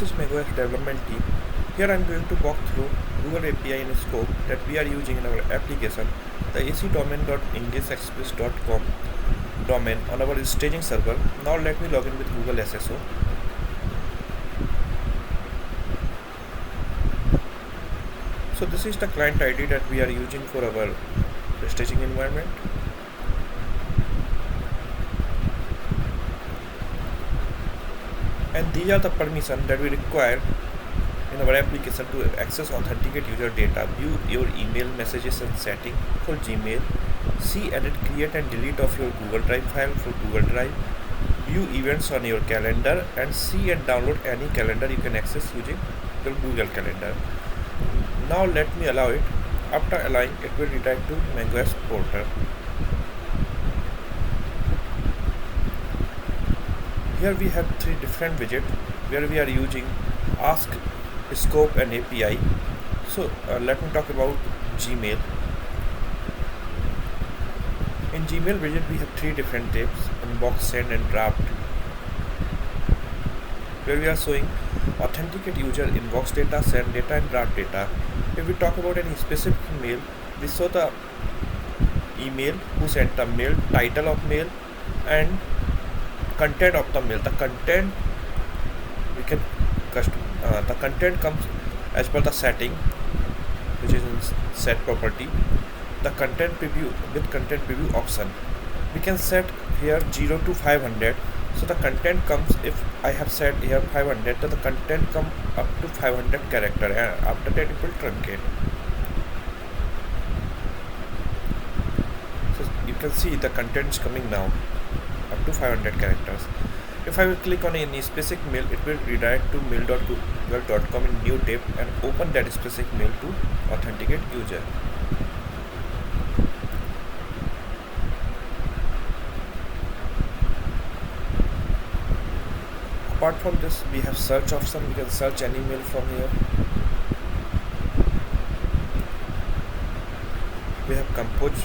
this is macOS development team. Here I am going to walk through Google API in scope that we are using in our application, the acdomain.engageexpress.com domain on our staging server. Now let me log in with Google SSO. So this is the client ID that we are using for our staging environment. And these are the permissions that we require in our application to access authenticate user data, view your email messages and setting for Gmail, see, edit, create and delete of your Google Drive file for Google Drive, view events on your calendar, and see and download any calendar you can access using your Google Calendar. Now let me allow it. After allowing, it will redirect to macOS Portal. Here we have three different widgets where we are using Ask, Scope and API. So let me talk about Gmail. In Gmail widget we have three different types: inbox, send and draft, where we are showing authenticate user inbox data, send data and draft data. If we talk about any specific mail, we show the email, who sent the mail, title of mail and content of the mail. The content we can the content comes as per the setting, which is in set property. The content preview with content preview option, we can set here 0 to 500. So the content comes, if I have set here 500, then the content come up to 500 character, and after that it will truncate. So you can see the content is coming now up to 500 characters. If I will click on any specific mail, it will redirect to mail.google.com in new tab and open that specific mail to authenticate user. Apart from this, we have search option. We can search any mail from here. We have compose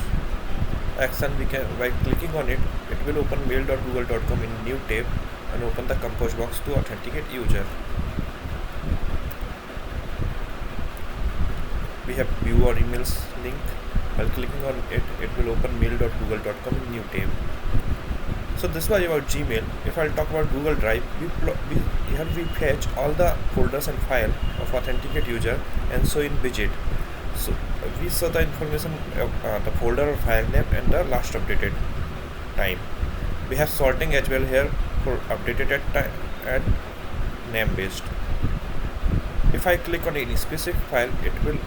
action. We can, by clicking on it, it will open mail.google.com in new tab and open the compose box to authenticate user. We have view or emails link. While clicking on it, it will open mail.google.com in new tab. So this was about Gmail. If I'll talk about Google Drive, we fetch all the folders and file of authenticate user and show in widget. So we saw the information of the folder or file name and the last updated time. We have sorting as well here for updated at time and name based. If I click on any specific file, it will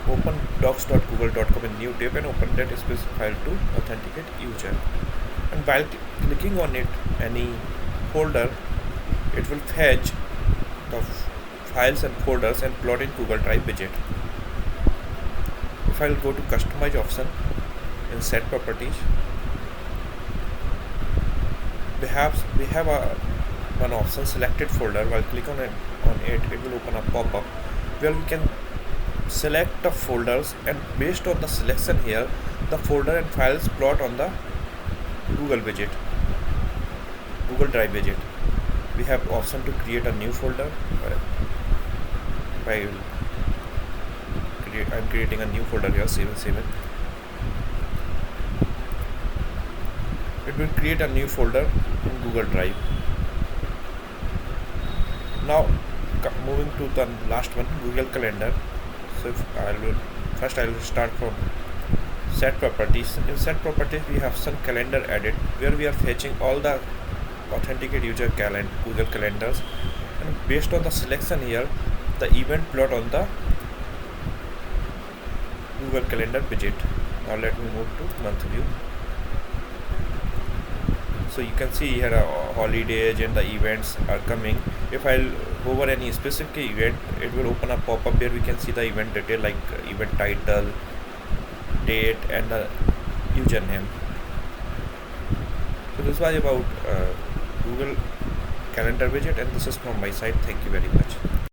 open docs.google.com in new tab and open that specific file to authenticate user. And while clicking on it, any folder, it will fetch the files and folders and plot in Google Drive widget. If I will go to customize option in set properties, we have one option, selected folder. While click on it, it will open a pop-up where we can select the folders, and based on the selection here, the folder and files plot on the Google widget, Google Drive widget. We have option to create a new folder. I'm creating a new folder here, 77. It will create a new folder in Google Drive. Now moving to the last one, Google Calendar. So I will start from set properties. In set properties, we have some calendar edit where we are fetching all the authenticate user Google calendars, and based on the selection here, the event plot on the Google Calendar widget. Now let me move to month view. So you can see here holidays and the events are coming. If I'll hover any specific event, it will open a pop-up where we can see the event detail like event title, date and the username. So this was about Google Calendar widget, and this is from my side. Thank you very much.